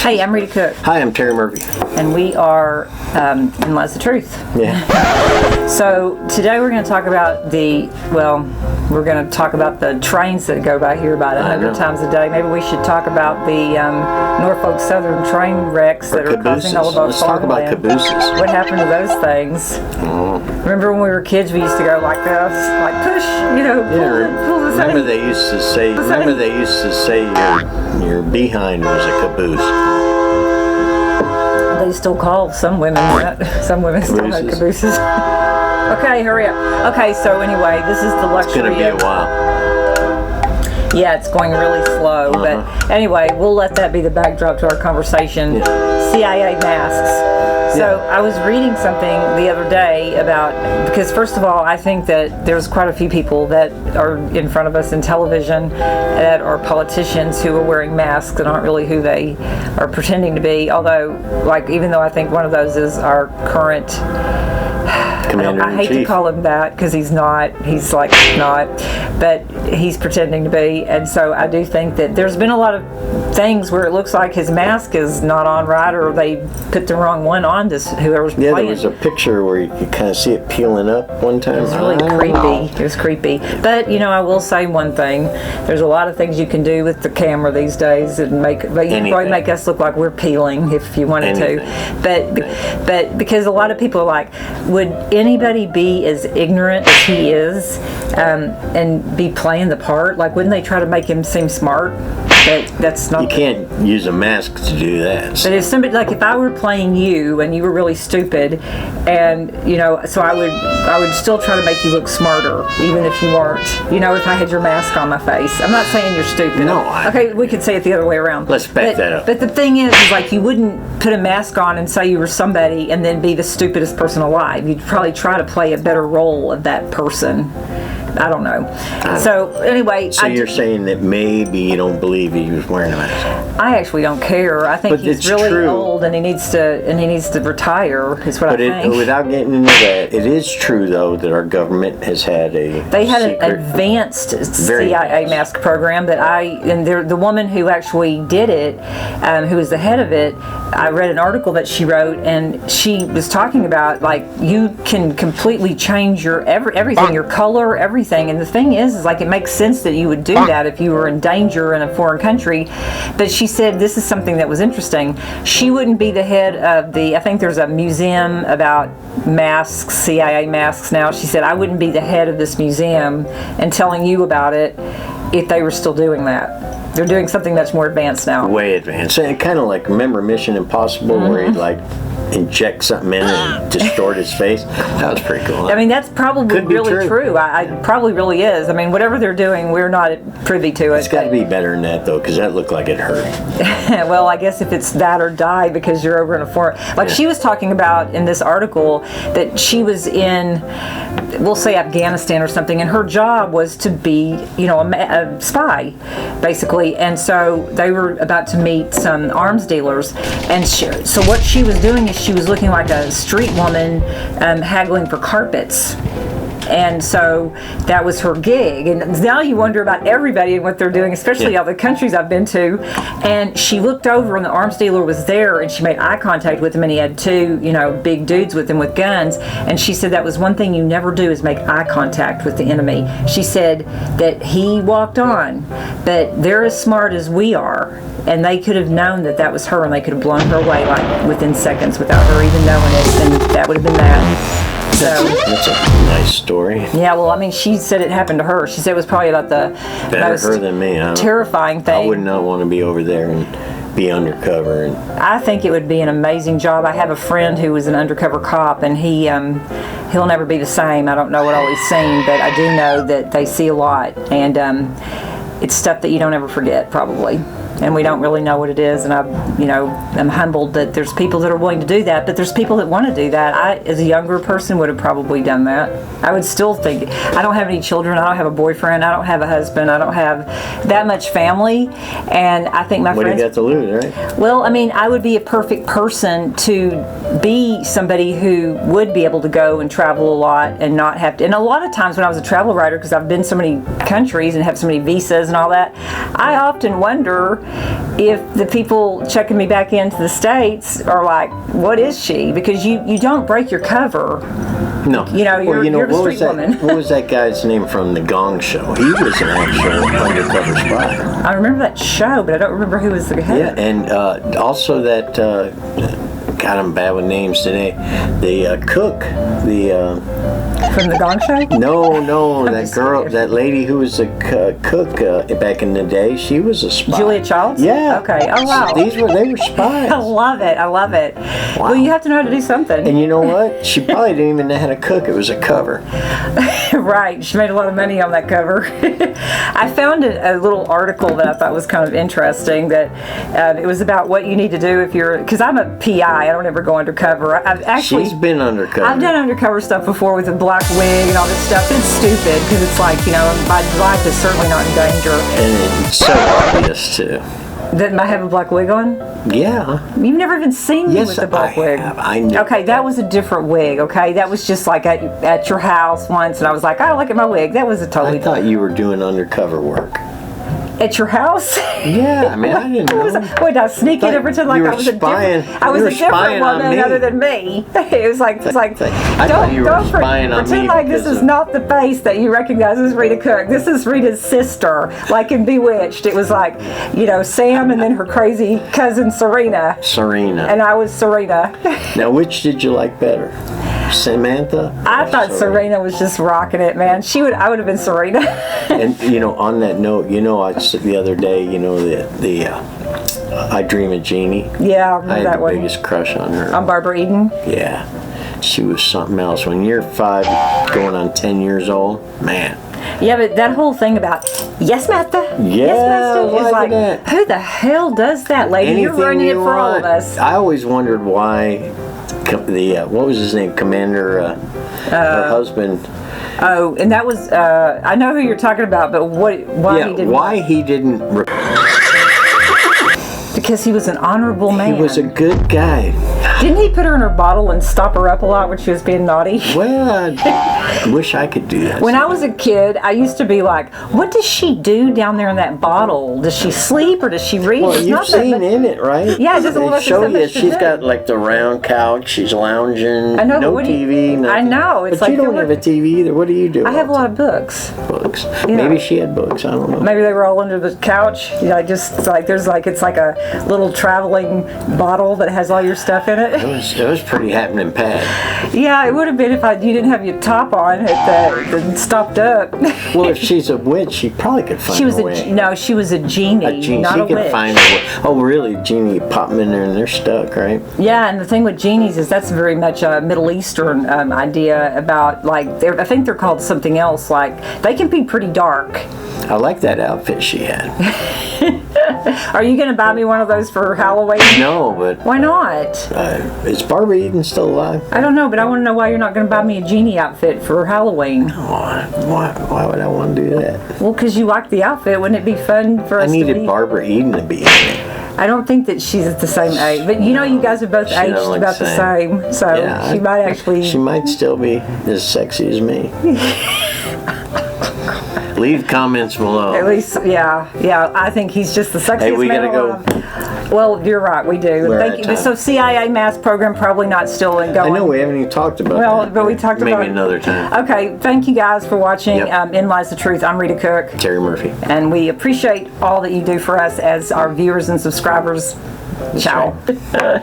Hey, I'm Rita Cook. Hi, I'm Terry Murphy. And we are in Lies the Truth. Yeah. So today we're going to talk about the trains that go by here about 100 times a day. Maybe we should talk about the Norfolk Southern train wrecks that are causing all of our Let's talk about cabooses. What happened to those things? Remember when we were kids, we used to go like this, like push, pull the Remember they used to say your behind was a caboose. They still call some women that. Some women still have cabooses. Okay, hurry up. Okay, so anyway, this is the luxury. It's going to be a while. Yeah, it's going really slow. But anyway, we'll let that be the backdrop to our conversation. Yeah. C.I.A. masks. So I was reading something the other day because first of all, I think that there's quite a few people that are in front of us in television that are politicians who are wearing masks and aren't really who they are pretending to be. Although, even though I think one of those is our current I hate to call him that because he's not. He's not, but he's pretending to be. And so I do think that there's been a lot of things where it looks like his mask is not on right, or they put the wrong one on to whoever's playing. Yeah, there was a picture where you could kind of see it peeling up one time. It was really creepy. It was creepy. But I will say one thing: there's a lot of things you can do with the camera these days and probably make us look like we're peeling if you wanted to. But because a lot of people are like, would anybody be as ignorant as he is and be playing the part? Wouldn't they try to make him seem smart? That's not. You can't use a mask to do that. But if somebody, if I were playing you and you were really stupid, and so I would still try to make you look smarter, even if you weren't. If I had your mask on my face. I'm not saying you're stupid. No. Okay, we could say it the other way around. Let's back that up. But the thing is you wouldn't put a mask on and say you were somebody and then be the stupidest person alive. You'd probably try to play a better role of that person. I don't know. So anyway, so you're saying that maybe you don't believe he was wearing a mask? I actually don't care. I think he's really old and he needs to retire. Is what I think. Without getting into that, it is true though that our government has had an advanced C.I.A. mask program the woman who actually did it, who was the head of it. I read an article that she wrote, and she was talking about you can completely change your everything, your color, everything. And the thing is it makes sense that you would do that if you were in danger in a foreign country. But she said this is something that was interesting. She wouldn't be the head of I think there's a museum about masks, C.I.A. masks now. She said, I wouldn't be the head of this museum and telling you about it if they were still doing that. They're doing something that's more advanced now. Way advanced. And kind of remember Mission Impossible where he'd inject something in and distort his face? That was pretty cool. I mean, that's probably really true. I probably really is. I mean, whatever they're doing, we're not privy to it. It's got to be better than that, though, because that looked like it hurt. Well, I guess if it's that or die because you're over in a foreign... She was talking about in this article that she was in, we'll say Afghanistan or something, and her job was to be, a spy, basically. And so they were about to meet some arms dealers. And so what she was doing is she was looking like a street woman haggling for carpets. And so that was her gig. And now you wonder about everybody and what they're doing, especially all the countries I've been to. And she looked over and the arms dealer was there and she made eye contact with him, and he had two, big dudes with him with guns. And she said that was one thing you never do is make eye contact with the enemy. She said that he walked on, but they're as smart as we are. And they could have known that was her, and they could have blown her away within seconds without her even knowing it. And that would have been that. That's a nice story. Yeah, well, I mean, she said it happened to her. She said it was probably about the most her than me. Terrifying thing. I would not want to be over there and be undercover. I think it would be an amazing job. I have a friend who was an undercover cop, and he'll never be the same. I don't know what all he's seen, but I do know that they see a lot, and it's stuff that you don't ever forget, probably. And we don't really know what it is, and I'm humbled that there's people that are willing to do that, but there's people that want to do that. I, as a younger person, would have probably done that. I would still think, I don't have any children, I don't have a boyfriend, I don't have a husband, I don't have that much family, and I think my friends... What do you got to lose, right? Well, I mean, I would be a perfect person to be somebody who would be able to go and travel a lot and not have to, and a lot of times when I was a travel writer, because I've been so many countries and have so many visas and all that, I often wonder if the people checking me back into the States are like, what is she? Because you don't break your cover. No. You're a street woman. What was that guy's name from the Gong Show? He was an actual undercover spy. I remember that show, but I don't remember who was the head. Yeah, and also that, God, I'm bad with names today. The Cook, From the Gong Show? No, that girl, that lady who was a cook back in the day, she was a spy. Julia Childs? Yeah. Okay. Oh, wow. They were spies. I love it. Wow. Well, you have to know how to do something. And you know what? She probably didn't even know how to cook. It was a cover. Right. She made a lot of money on that cover. I found a little article that I thought was kind of interesting that it was about what you need to do if you're, because I'm a PI. I don't ever go undercover. She's been undercover. I've done undercover stuff before with a black wig and all this stuff. It's stupid because it's like, my life is certainly not in danger. And it's so obvious, too. That I have a black wig on? Yeah. You've never even seen me with a black wig. I know. Okay, that was a different wig, okay? That was just like at your house once, and I was like, oh, look at my wig. That was a totally I thought you were doing undercover work. At your house? Yeah, I mean, I didn't know. Wait, did I sneak in and pretend like I was a different woman other than me? It was like don't pretend like this is not the face that you recognize as Rita Cook. This is Rita's sister, like in Bewitched. It was like, Sam and then her crazy cousin Serena. And I was Serena. Now, which did you like better? Samantha? I thought Serena was just rocking it, man. I would have been Serena. And on that note, I said the other day, the I Dream of Jeanie. Yeah, I remember I had that the one. biggest crush on her. On Barbara Eden? Yeah. She was something else. When you're 5 going on 10 years old, man. Yeah, but that whole thing about yes, master, yeah, yes, master, is like, that? Who the hell does that, lady? Anything You're running it for all of us. I always wondered why what was his name? Commander, her husband. Oh, and that was, I know who you're talking about, but why he didn't. Because he was an honorable man. He was a good guy. Didn't he put her in her bottle and stop her up a lot when she was being naughty? Well, I wish I could do that. When I was a kid, I used to be like, what does she do down there in that bottle? Does she sleep or does she read? Well, you've seen in it, right? Yeah, it doesn't look like show you she's got like the round couch, she's lounging, I know, no TV, nothing. I know. It's but like you don't have a TV either. What do you do? I have a lot of books. Books. Maybe she had books. I don't know. Maybe they were all under the couch. It's like a little traveling bottle that has all your stuff in it. It was pretty happening, Pat. Yeah, it would have been if you didn't have your top on and stopped up. Well, if she's a witch, she probably could find a way. No, she was a genie, not a witch. She could find a way. Oh, really? Genie, pop them in there and they're stuck, right? Yeah, and the thing with genies is that's very much a Middle Eastern idea about, I think they're called something else, they can be pretty dark. I like that outfit she had. Are you going to buy me one of those for Halloween? No, but... Why not? Is Barbara Eden still alive? I don't know, but I want to know why you're not going to buy me a genie outfit for Halloween. Why would I want to do that? Well, because you like the outfit. Wouldn't it be fun for us to be... I needed Barbara Eden to be in it. I don't think that she's at the same age. But you guys are both aged about the same. So yeah, she might actually... She might still be as sexy as me. Leave comments below. At least, yeah. I think he's just the sexiest man. Hey, we gotta go. Well, you're right. We do. Thank you. So C.I.A. mass program probably not still going. I know we haven't even talked about. Well, but we talked about maybe another time. Okay. Thank you guys for watching. In Lies the Truth. I'm Rita Cook. Terry Murphy. And we appreciate all that you do for us as our viewers and subscribers. Ciao. Right.